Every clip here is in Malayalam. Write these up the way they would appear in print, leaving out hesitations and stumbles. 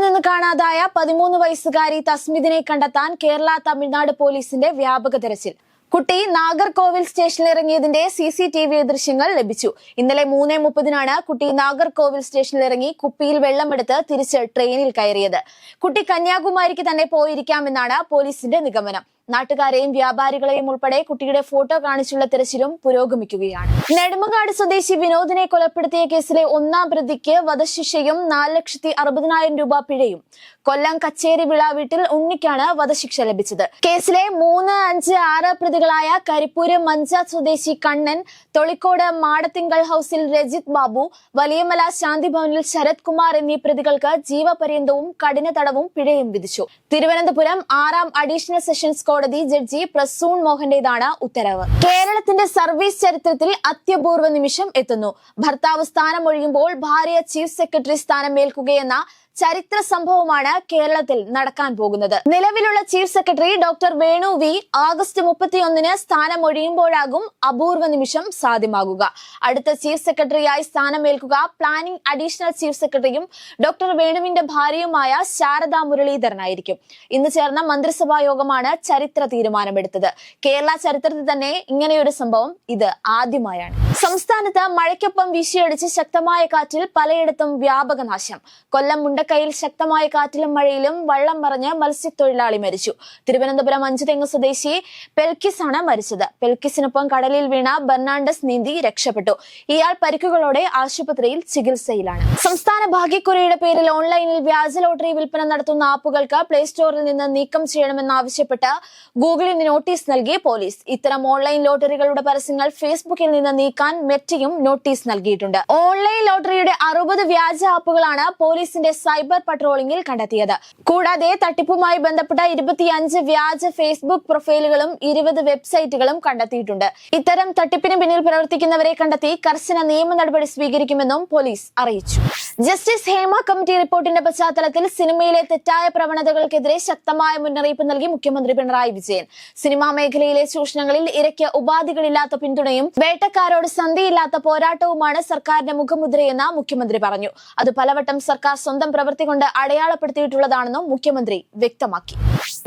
നിന്ന് കാണാതായ 13 വയസ്സുകാരി തസ്മിദിനെ കണ്ടെത്താൻ കേരള തമിഴ്നാട് പോലീസിന്റെ വ്യാപക തെരച്ചിൽ. കുട്ടി നാഗർകോവിൽ സ്റ്റേഷനിൽ ഇറങ്ങിയതിന്റെ CCTV ദൃശ്യങ്ങൾ ലഭിച്ചു. ഇന്നലെ 3:30-നാണ് കുട്ടി നാഗർകോവിൽ സ്റ്റേഷനിൽ ഇറങ്ങി കുപ്പിയിൽ വെള്ളമെടുത്ത് തിരിച്ച് ട്രെയിനിൽ കയറിയത്. കുട്ടി കന്യാകുമാരിക്ക് തന്നെ പോയിരിക്കാമെന്നാണ് പോലീസിന്റെ നിഗമനം. നാട്ടുകാരെയും വ്യാപാരികളെയും ഉൾപ്പെടെ കുട്ടിയുടെ ഫോട്ടോ കാണിച്ചുള്ള തെരച്ചിലും പുരോഗമിക്കുകയാണ്. നെടുമങ്ങാട് സ്വദേശി വിനോദിനെ കൊലപ്പെടുത്തിയ കേസിലെ 1-ാം പ്രതിക്ക് വധശിക്ഷയും 4,60,000 രൂപ പിഴയും. കൊല്ലം കച്ചേരിവിള വീട്ടിൽ ഉണ്ണിക്കാണ് വധശിക്ഷ ലഭിച്ചത്. കേസിലെ 3, 5, 6 പ്രതികളായ കരിപ്പൂര് മഞ്ച സ്വദേശി കണ്ണൻ, തൊളിക്കോട് മാടത്തിങ്കൽ ഹൌസിൽ രജിത് ബാബു, വലിയമല ശാന്തിഭവനിൽ ശരത് കുമാർ എന്നീ പ്രതികൾക്ക് ജീവപര്യന്തവും കഠിന തടവും പിഴയും വിധിച്ചു. തിരുവനന്തപുരം 6-ാം അഡീഷണൽ സെഷൻസ് കോടതി ജഡ്ജി പ്രസൂൺ മോഹന്റേതാണ് ഉത്തരവ്. കേരളത്തിന്റെ സർവീസ് ചരിത്രത്തിൽ അത്യപൂർവ നിമിഷം എത്തുന്നു. ഭർത്താവ് സ്ഥാനമൊഴിയുമ്പോൾ ഭാര്യ ചീഫ് സെക്രട്ടറി സ്ഥാനം ഏൽക്കുകയെന്ന ചരിത്ര സംഭവമാണ് കേരളത്തിൽ നടക്കാൻ പോകുന്നത്. നിലവിലുള്ള chief secretary doctor Venu V August 31-ന് സ്ഥാനമൊഴിയുമ്പോഴാകും അപൂർവ നിമിഷം സാധ്യമാകുക. അടുത്ത ചീഫ് സെക്രട്ടറിയായി സ്ഥാനമേൽക്കുക പ്ലാനിംഗ് അഡീഷണൽ ചീഫ് സെക്രട്ടറിയും ഡോക്ടർ വേണുവിന്റെ ഭാര്യയുമായ ശാരദാ മുരളീധരനായിരിക്കും. ഇന്ന് ചേർന്ന മന്ത്രിസഭാ യോഗമാണ് ചരിത്ര തീരുമാനമെടുത്തത്. കേരള ചരിത്രത്തിൽ തന്നെ ഇങ്ങനെയൊരു സംഭവം ഇത് ആദ്യമായാണ്. സംസ്ഥാനത്ത് മഴയ്ക്കൊപ്പം വീശിയടിച്ച് ശക്തമായ കാറ്റിൽ പലയിടത്തും വ്യാപക നാശം. കൊല്ലം മുണ്ടക്കയിൽ ശക്തമായ കാറ്റിലും മഴയിലും വള്ളം മറിഞ്ഞ് മത്സ്യത്തൊഴിലാളി മരിച്ചു. തിരുവനന്തപുരം അഞ്ചുതെങ്ങ് സ്വദേശി പെൽക്കിസ് ആണ് മരിച്ചത്. പെൽക്കിസിനൊപ്പം കടലിൽ വീണ ബെർണാണ്ടസ് നീന്തി രക്ഷപ്പെട്ടു. ഇയാൾ പരിക്കുകളോടെ ആശുപത്രിയിൽ ചികിത്സയിലാണ്. സംസ്ഥാന ഭാഗ്യക്കുറിയുടെ പേരിൽ ഓൺലൈനിൽ വ്യാജ ലോട്ടറി വിൽപ്പന നടത്തുന്ന ആപ്പുകൾക്ക് പ്ലേ സ്റ്റോറിൽ നിന്ന് നീക്കം ചെയ്യണമെന്നാവശ്യപ്പെട്ട് ഗൂഗിളിന് നോട്ടീസ് നൽകി പോലീസ്. ഇത്തരം ഓൺലൈൻ ലോട്ടറികളുടെ പരസ്യങ്ങൾ ഫേസ്ബുക്കിൽ നിന്ന് നീക്കാൻ മെറ്റയും നോട്ടീസ് നൽകിയിട്ടുണ്ട്. ഓൺലൈൻ ലോട്ടറിയുടെ 60 വ്യാജ ആപ്പുകളാണ് പോലീസിന്റെ സൈബർ പട്രോളിംഗിൽ കണ്ടെത്തിയത്. കൂടാതെ തട്ടിപ്പുമായി ബന്ധപ്പെട്ട 25 വ്യാജ ഫേസ്ബുക്ക് പ്രൊഫൈലുകളും 20 വെബ്സൈറ്റുകളും കണ്ടെത്തിയിട്ടുണ്ട്. ഇത്തരം തട്ടിപ്പിന് പിന്നിൽ പ്രവർത്തിക്കുന്നവരെ കണ്ടെത്തി കർശന നിയമ നടപടി സ്വീകരിക്കുമെന്നും പോലീസ് അറിയിച്ചു. ജസ്റ്റിസ് ഹേമ കമ്മിറ്റി റിപ്പോർട്ടിന്റെ പശ്ചാത്തലത്തിൽ സിനിമയിലെ തെറ്റായ പ്രവണതകൾക്കെതിരെ ശക്തമായ മുന്നറിയിപ്പ് നൽകി മുഖ്യമന്ത്രി പിണറായി വിജയൻ. സിനിമാ മേഖലയിലെ ചൂഷണങ്ങളിൽ ഇരയ്ക്ക് ഉപാധികളില്ലാത്ത പിന്തുണയും വേട്ടക്കാരോട് സന്ധിയില്ലാത്ത പോരാട്ടവുമാണ് സർക്കാരിന്റെ മുഖമുദ്രയെന്ന് മുഖ്യമന്ത്രി പറഞ്ഞു. അത് പലവട്ടം സർക്കാർ സ്വന്തം പ്രവൃത്തി കൊണ്ട് അടയാളപ്പെടുത്തിയിട്ടുള്ളതാണെന്നും മുഖ്യമന്ത്രി വ്യക്തമാക്കി.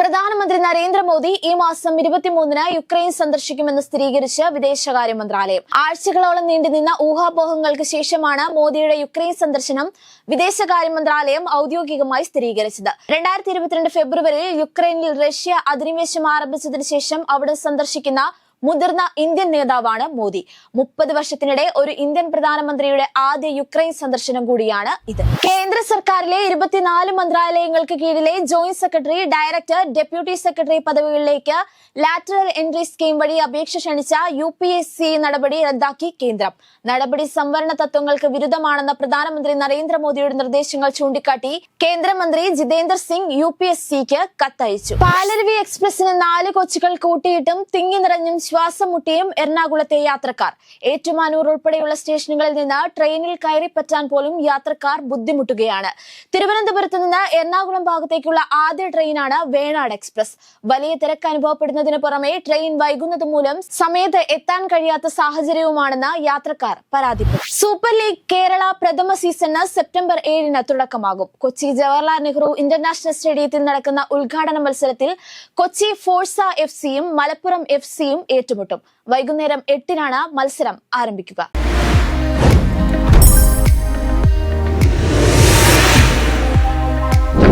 പ്രധാനമന്ത്രി നരേന്ദ്രമോദി ഈ മാസം 23-ന് യുക്രൈൻ സന്ദർശിക്കുമെന്ന് സ്ഥിരീകരിച്ച് വിദേശകാര്യ മന്ത്രാലയം. ആഴ്ചകളോളം നീണ്ടുനിന്ന ഊഹാപോഹങ്ങൾക്ക് ശേഷമാണ് മോദിയുടെ യുക്രൈൻ സന്ദർശനം വിദേശകാര്യ മന്ത്രാലയം ഔദ്യോഗികമായി സ്ഥിരീകരിച്ചത്. 2022 ഫെബ്രുവരിയിൽ യുക്രൈനിൽ റഷ്യ അധിനിവേശം ആരംഭിച്ചതിനു ശേഷം അവിടെ സന്ദർശിക്കുന്ന മുതിർന്ന ഇന്ത്യൻ നേതാവാണ് മോദി. 30 വർഷത്തിനിടെ ഒരു ഇന്ത്യൻ പ്രധാനമന്ത്രിയുടെ ആദ്യ യുക്രൈൻ സന്ദർശനം കൂടിയാണ് ഇത്. കേന്ദ്ര സർക്കാരിലെ 24 മന്ത്രാലയങ്ങൾക്ക് കീഴിലെ joint secretary, director, deputy secretary പദവികളിലേക്ക് ലാറ്ററൽ എൻട്രി സ്കീം വഴി അപേക്ഷ ക്ഷണിച്ച UPSC നടപടി റദ്ദാക്കി കേന്ദ്രം. നടപടി സംവരണ തത്വങ്ങൾക്ക് വിരുദ്ധമാണെന്ന പ്രധാനമന്ത്രി നരേന്ദ്രമോദിയുടെ നിർദ്ദേശങ്ങൾ ചൂണ്ടിക്കാട്ടി കേന്ദ്രമന്ത്രി ജിതേന്ദ്ര സിംഗ് UPSCക്ക് കത്തയച്ചു. പാലരുവി എക്സ്പ്രസിന് 4 കോച്ചുകൾ കൂട്ടിയിട്ടും തിങ്ങി നിറഞ്ഞും ശ്വാസം മുട്ടിയും എറണാകുളത്തെ യാത്രക്കാർ. ഏറ്റുമാനൂർ ഉൾപ്പെടെയുള്ള സ്റ്റേഷനുകളിൽ നിന്ന് ട്രെയിനിൽ കയറിപ്പറ്റാൻ പോലും യാത്രക്കാർ ബുദ്ധിമുട്ടുകയാണ്. തിരുവനന്തപുരത്ത് നിന്ന് എറണാകുളം ഭാഗത്തേക്കുള്ള ആദ്യ ട്രെയിനാണ് വേണാട് എക്സ്പ്രസ്. വലിയ തിരക്ക് അനുഭവപ്പെടുന്നതിന് പുറമെ ട്രെയിൻ വൈകുന്നത് മൂലം സമയത്ത് എത്താൻ കഴിയാത്ത സാഹചര്യവുമാണെന്ന് യാത്രക്കാർ പരാതിപ്പെട്ടു. സൂപ്പർ ലീഗ് കേരള പ്രഥമ സീസണിന് സെപ്റ്റംബർ 7-ന് തുടക്കമാകും. കൊച്ചി ജവഹർലാൽ നെഹ്റു ഇന്റർനാഷണൽ സ്റ്റേഡിയത്തിൽ നടക്കുന്ന ഉദ്ഘാടന മത്സരത്തിൽ കൊച്ചി ഫോഴ്സ FC-യും മലപ്പുറം FC-യും ഏറ്റുമുട്ടും. വൈകുന്നേരം 8-നാണ് മത്സരം ആരംഭിക്കുക.